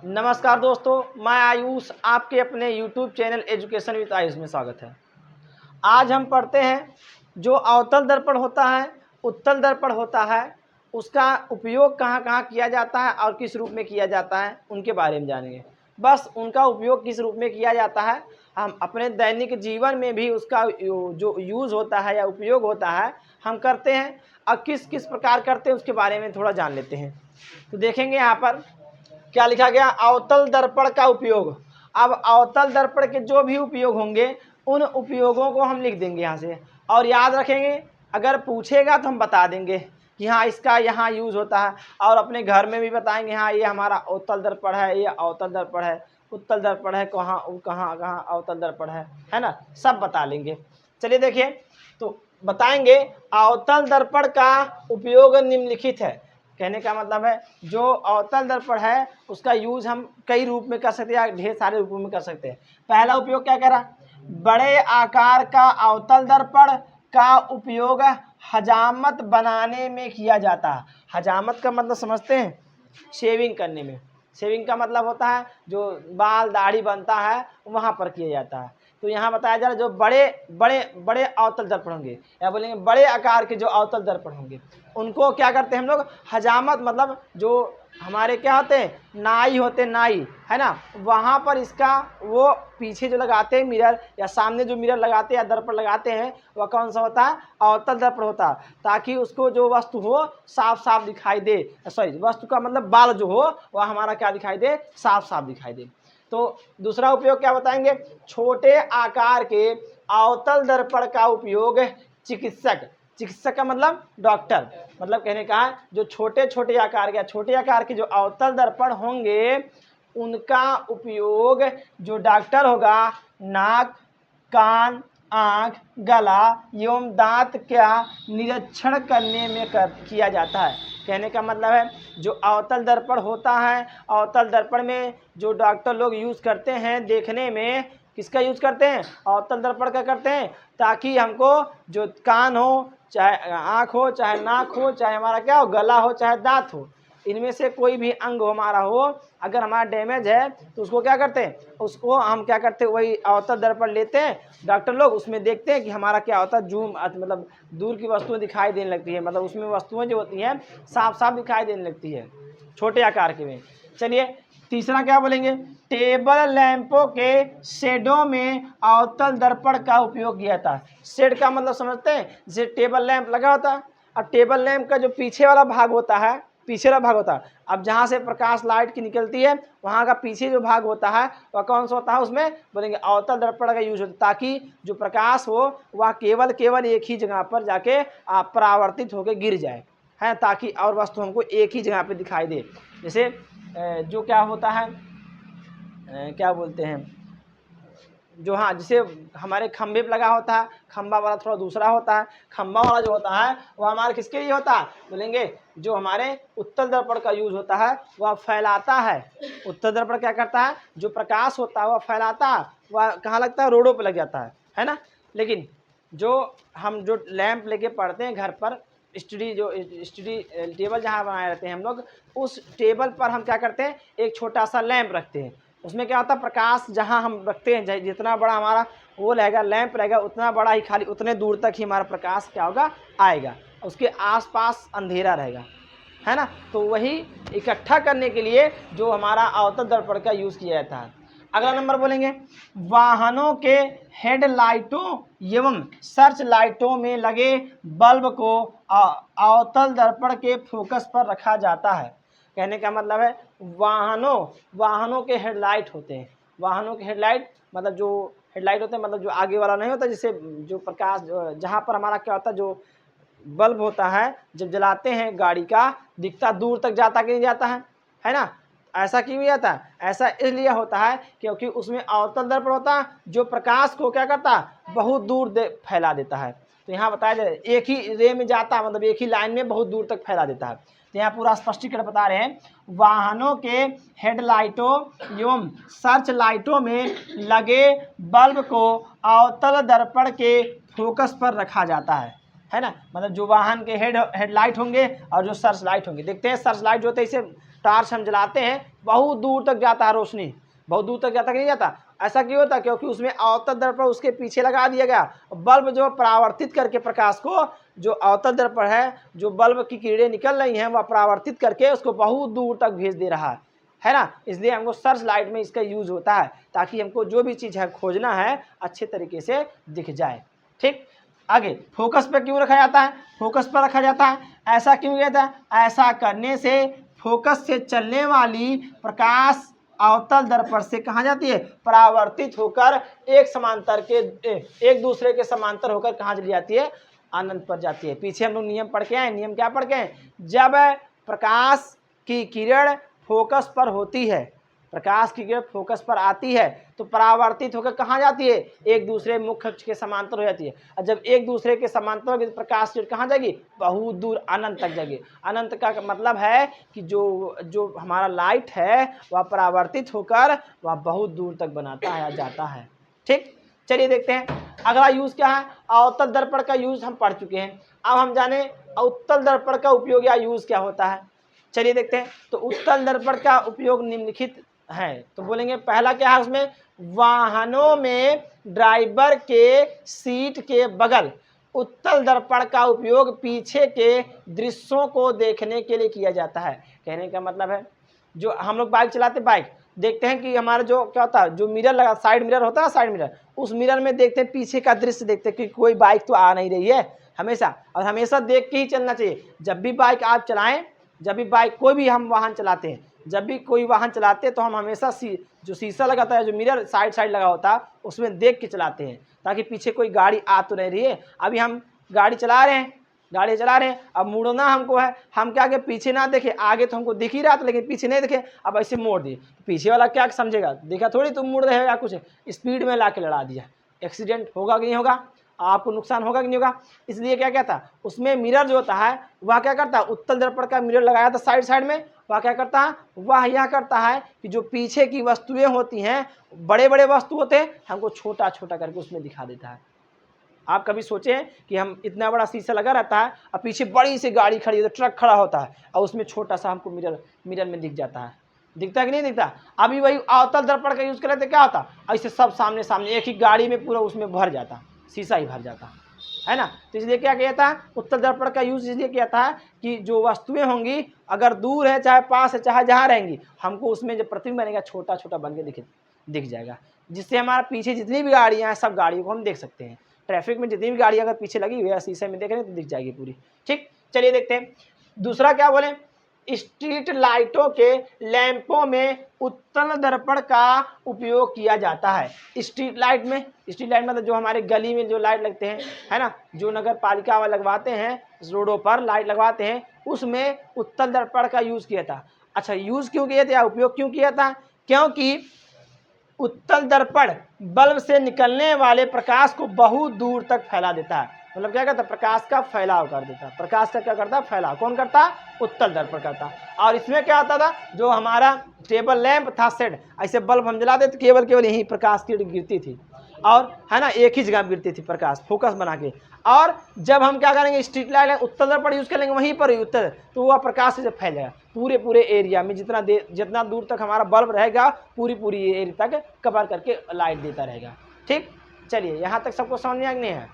नमस्कार दोस्तों, मैं आयुष आपके अपने YouTube channel education with Ayush में स्वागत है। आज हम पढ़ते हैं जो अवतल दर्पण होता है, उत्तल दर्पण होता है, उसका उपयोग कहाँ कहाँ किया जाता है और किस रूप में किया जाता है उनके बारे में जानेंगे। बस उनका उपयोग किस रूप में किया जाता है, हम अपने दैनिक जीवन में भी उसका जो यूज़ होता है या उपयोग होता है हम करते हैं और किस किस प्रकार करते हैं उसके बारे में थोड़ा जान लेते हैं। तो देखेंगे यहाँ पर क्या लिखा गया, अवतल दर्पण का उपयोग। अब अवतल दर्पण के जो भी उपयोग होंगे उन उपयोगों को हम लिख देंगे यहाँ से और याद रखेंगे। अगर पूछेगा तो हम बता देंगे कि हाँ इसका यहाँ यूज़ होता है और अपने घर में भी बताएंगे हाँ ये हमारा अवतल दर्पण है, ये अवतल दर्पण है, उत्तल दर्पण है, कहाँ कहाँ कहाँ अवतल दर्पण है ना, सब बता लेंगे। चलिए देखिए, तो बताएंगे अवतल दर्पण का उपयोग निम्नलिखित है। कहने का मतलब है जो अवतल दर्पण है उसका यूज हम कई रूप में कर सकते हैं या ढेर सारे रूपों में कर सकते हैं। पहला उपयोग क्या करा, बड़े आकार का अवतल दर्पण का उपयोग हजामत बनाने में किया जाता है। हजामत का मतलब समझते हैं, शेविंग करने में। शेविंग का मतलब होता है जो बाल दाढ़ी बनता है वहाँ पर किया जाता है। तो यहाँ बताया जा रहा है जो बड़े बड़े बड़े अवतल दर्पण होंगे या बोलेंगे बड़े आकार के जो अवतल दर्पण होंगे उनको क्या करते हैं हम लोग, हजामत मतलब जो हमारे क्या होते हैं, नाई होते हैं, नाई है ना, वहाँ पर इसका वो पीछे जो लगाते हैं मिरर या सामने जो मिरर लगाते हैं या दर्पण लगाते हैं वह कौन सा होता है, अवतल दर्पण होता है, ताकि उसको जो वस्तु हो साफ साफ दिखाई दे। सॉरी, वस्तु का मतलब बाल जो हो वह हमारा क्या दिखाई दे, साफ साफ दिखाई दे। तो दूसरा उपयोग क्या बताएंगे, छोटे आकार के अवतल दर्पण का उपयोग चिकित्सक, चिकित्सक का मतलब डॉक्टर, मतलब कहने का है जो छोटे छोटे आकार के जो अवतल दर्पण होंगे उनका उपयोग जो डॉक्टर होगा नाक, कान, आँख, गला एवं दांत का निरीक्षण करने में किया जाता है। कहने का मतलब है जो अवतल दर्पण होता है, अवतल दर्पण में जो डॉक्टर लोग यूज़ करते हैं देखने में, किसका यूज़ करते हैं, अवतल दर्पण का करते हैं, ताकि हमको जो कान हो, चाहे आँख हो, चाहे नाक हो, चाहे हमारा क्या हो, गला हो, चाहे दांत हो, इनमें से कोई भी अंग हमारा हो अगर हमारा डैमेज है तो उसको क्या करते हैं, उसको हम क्या करते हैं, वही अवतल दर्पण लेते हैं डॉक्टर लोग, उसमें देखते हैं कि हमारा क्या होता है, जूम मतलब दूर की वस्तुएं दिखाई देने लगती है, मतलब उसमें वस्तुएं जो होती हैं साफ साफ दिखाई देने लगती है छोटे आकार के में। चलिए तीसरा क्या बोलेंगे, टेबल लैंपों के शेडों में अवतल दर्पण का उपयोग किया था। शेड का मतलब समझते हैं, जैसे टेबल लैंप लगा होता है और टेबल लैंप का जो पीछे वाला भाग होता है, पीछे वाला भाग होता है, अब जहाँ से प्रकाश लाइट की निकलती है वहाँ का पीछे जो भाग होता है वह कौन सा होता है, उसमें बोलेंगे अवतल दर्पण का यूज होता है, ताकि जो प्रकाश हो वह केवल एक ही जगह पर जाके परावर्तित होकर गिर जाए है, ताकि और वस्तु हमको एक ही जगह पे दिखाई दे। जैसे जो क्या होता है, क्या बोलते हैं, जो हाँ जैसे हमारे खंभे पे लगा होता है, खंभा वाला थोड़ा दूसरा होता है, खंभा वाला जो होता है वह हमारे किसके लिए होता है, बोलेंगे जो हमारे उत्तल दर्पण का यूज होता है वह फैलाता है। उत्तल दर्पण क्या करता है, जो प्रकाश होता है वह फैलाता है, वह कहाँ लगता है, रोडों पे लग जाता है ना। लेकिन जो हम जो लैंप लेके पढ़ते हैं घर पर, स्टडी टेबल जहाँ बनाए रहते हैं हम लोग, उस टेबल पर हम क्या करते हैं, एक छोटा सा लैंप रखते हैं। उसमें क्या होता है, प्रकाश जहाँ हम रखते हैं, जितना बड़ा हमारा वो रहेगा लैंप रहेगा उतना बड़ा ही, खाली उतने दूर तक ही हमारा प्रकाश क्या होगा, आएगा, उसके आसपास अंधेरा रहेगा, है ना। तो वही इकट्ठा करने के लिए जो हमारा अवतल दर्पण का यूज़ किया जाता है। अगला नंबर बोलेंगे, वाहनों के हेडलाइटों एवं सर्च लाइटों में लगे बल्ब को अवतल दर्पण के फोकस पर रखा जाता है। कहने का मतलब है वाहनों के हेडलाइट होते हैं, वाहनों के हेडलाइट मतलब जो हेडलाइट होते हैं मतलब जो आगे वाला नहीं होता, जिससे जो प्रकाश जहाँ पर हमारा क्या होता है, जो बल्ब होता है जब जलाते हैं गाड़ी का दिखता दूर तक जाता कि नहीं जाता है ना। ऐसा क्यों जाता है, ऐसा इसलिए होता है क्योंकि उसमें अवतल दर्पण होता है जो प्रकाश को क्या करता है, बहुत दूर फैला देता है। तो यहाँ बताया जाए एक ही रे में जाता है, मतलब एक ही लाइन में बहुत दूर तक फैला देता है। तो यहाँ पूरा स्पष्टीकरण बता रहे हैं, वाहनों के हेडलाइटों एवं सर्च लाइटों में लगे बल्ब को अवतल दर्पण के फोकस पर रखा जाता है है ना, मतलब जो वाहन के हेडलाइट होंगे और जो सर्च लाइट होंगे। देखते हैं सर्च लाइट जो होता है इसे टार्च हम जलाते हैं, बहुत दूर तक जाता है रोशनी, बहुत दूर तक जाता कि नहीं जाता। ऐसा क्यों होता? क्योंकि उसमें अवतल दर्पण उसके पीछे लगा दिया गया। बल्ब जो परावर्तित करके प्रकाश को, जो अवतल दर्पण है, जो बल्ब की किरणें निकल रही हैं वह परावर्तित करके उसको बहुत दूर तक भेज दे रहा है ना। इसलिए हमको सर्च लाइट में इसका यूज होता है, ताकि हमको जो भी चीज़ है खोजना है अच्छे तरीके से दिख जाए। ठीक, आगे फोकस पर क्यों रखा जाता है? फोकस पर रखा जाता है, ऐसा क्यों किया जाता है? ऐसा करने से फोकस से चलने वाली प्रकाश अवतल दर्पण से कहाँ जाती है? परावर्तित होकर एक दूसरे के समांतर होकर कहाँ चली जाती है? अनंत पर जाती है। पीछे हम लोग नियम पढ़ के आए। नियम क्या पढ़ के आए? जब प्रकाश की किरण फोकस पर होती है, प्रकाश की किरण फोकस पर आती है तो परावर्तित होकर कहाँ जाती है? एक दूसरे मुख्य अक्ष के समांतर हो जाती है। और जब एक दूसरे के समांतर होगी तो प्रकाश की कहाँ जाएगी? बहुत दूर अनंत तक जाएगी। अनंत का मतलब है कि जो हमारा लाइट है वह परावर्तित होकर वह बहुत दूर तक बनाता है या जाता है। ठीक, चलिए देखते हैं अगला यूज क्या है। अवतल दर्पण का यूज हम पढ़ चुके हैं, अब हम जाने उत्तल दर्पण का उपयोग या यूज क्या होता है। चलिए देखते हैं। तो उत्तल दर्पण का उपयोग निम्नलिखित है। तो बोलेंगे पहला क्या है उसमें? वाहनों में ड्राइवर के सीट के बगल उत्तल दर्पण का उपयोग पीछे के दृश्यों को देखने के लिए किया जाता है। कहने का मतलब है जो हम लोग बाइक चलाते, बाइक देखते हैं कि हमारा जो क्या होता है, जो मिरर लगा, साइड मिरर होता है ना, साइड मिरर, उस मिरर में देखते हैं पीछे का दृश्य, देखते हैं कि कोई बाइक तो आ नहीं रही है हमेशा, और हमेशा देख के ही चलना चाहिए। जब भी बाइक आप चलाएं, जब भी बाइक कोई भी हम वाहन चलाते हैं, जब भी कोई वाहन चलाते हैं तो हम हमेशा जो शीशा लगाता है, जो मिरर साइड लगा होता है, उसमें देख के चलाते हैं, ताकि पीछे कोई गाड़ी आ तो नहीं रही है। अभी हम गाड़ी चला रहे हैं, अब मुड़ना हमको है, हम क्या आगे पीछे ना देखें, आगे तो हमको दिख ही रहा था लेकिन पीछे नहीं देखे, अब ऐसे मोड़ दिए, पीछे वाला क्या समझेगा? देखा थोड़ी तुम मुड़ रहे हो या कुछ, स्पीड में ला के लड़ा दिया, एक्सीडेंट होगा कि नहीं होगा? आपको नुकसान होगा कि नहीं होगा? इसलिए क्या कहता है उसमें मिरर जो होता है वह क्या करता है? उत्तल दर्पण का मिरर लगाया था साइड में, वह क्या करता है? वह यह करता है कि जो पीछे की वस्तुएं होती हैं, बड़े बड़े वस्तु होते हैं, हमको छोटा छोटा करके उसमें दिखा देता है। आप कभी सोचें कि हम इतना बड़ा शीशा लगा रहता है और पीछे बड़ी सी गाड़ी खड़ी है, ट्रक खड़ा होता है और उसमें छोटा सा हमको मिरर में दिख जाता है। दिखता है कि नहीं दिखता? अभी वही अवतल दर्पण का यूज करें तो क्या होता? ऐसे सब सामने सामने एक ही गाड़ी में पूरा उसमें भर जाता, शीशा ही भर जाता है ना। तो इसलिए क्या किया था? उत्तल दर्पण का यूज इसलिए किया था कि जो वस्तुएं होंगी अगर दूर है चाहे पास है चाहे जहाँ रहेंगी, हमको उसमें जो प्रतिबिंब बनेगा छोटा छोटा बन के दिख जाएगा, जिससे हमारा पीछे जितनी भी गाड़ियाँ हैं सब गाड़ियों को हम देख सकते हैं। ट्रैफिक में जितनी भी गाड़ी अगर पीछे लगी हुई है शीशे में देख रहे हैं तो दिख जाएगी पूरी। ठीक, चलिए देखते हैं दूसरा क्या बोले। स्ट्रीट लाइटों के लैंपों में उत्तल दर्पण का उपयोग किया जाता है। स्ट्रीट लाइट मतलब जो हमारे गली में जो लाइट लगते हैं, है ना, जो नगर पालिका वाले लगवाते हैं, रोडों पर लाइट लगवाते हैं, उसमें उत्तल दर्पण का यूज किया था। अच्छा, यूज क्यों किया था, उपयोग क्यों किया था? क्योंकि उत्तल दर्पण बल्ब से निकलने वाले प्रकाश को बहुत दूर तक फैला देता है। मतलब क्या करता है? प्रकाश का फैलाव कर देता है। प्रकाश का क्या करता है? फैलाव। कौन करता? उत्तल दर्पण करता। और इसमें क्या होता था? जो हमारा टेबल लैंप था सेट, ऐसे बल्ब हम जला देते, केवल यही प्रकाश की गिरती थी, और है ना एक ही जगह गिरती थी प्रकाश, फोकस बना के। और जब हम क्या करेंगे, स्ट्रीट लाइट उत्तल दर्पण यूज करेंगे वहीं पर ही उत्तर, तो वह प्रकाश से जब फैलेगा पूरे एरिया में, जितना दूर तक हमारा बल्ब रहेगा पूरी एरिया तक कवर करके लाइट देता रहेगा। ठीक, चलिए यहाँ तक सबको समझ में आ नहीं है?